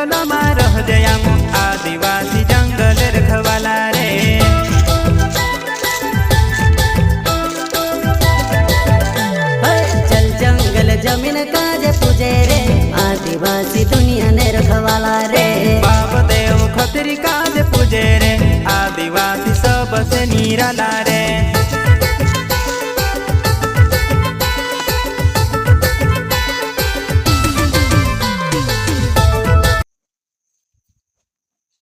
जंगल में रह जयाम आदिवासी जंगल रखवाला रे। चल जंगल जमीन काजे पूजे रे आदिवासी दुनिया ने रखवाला रे। बाप देव खतरी काज पूजे रे आदिवासी सबसे निराला रे।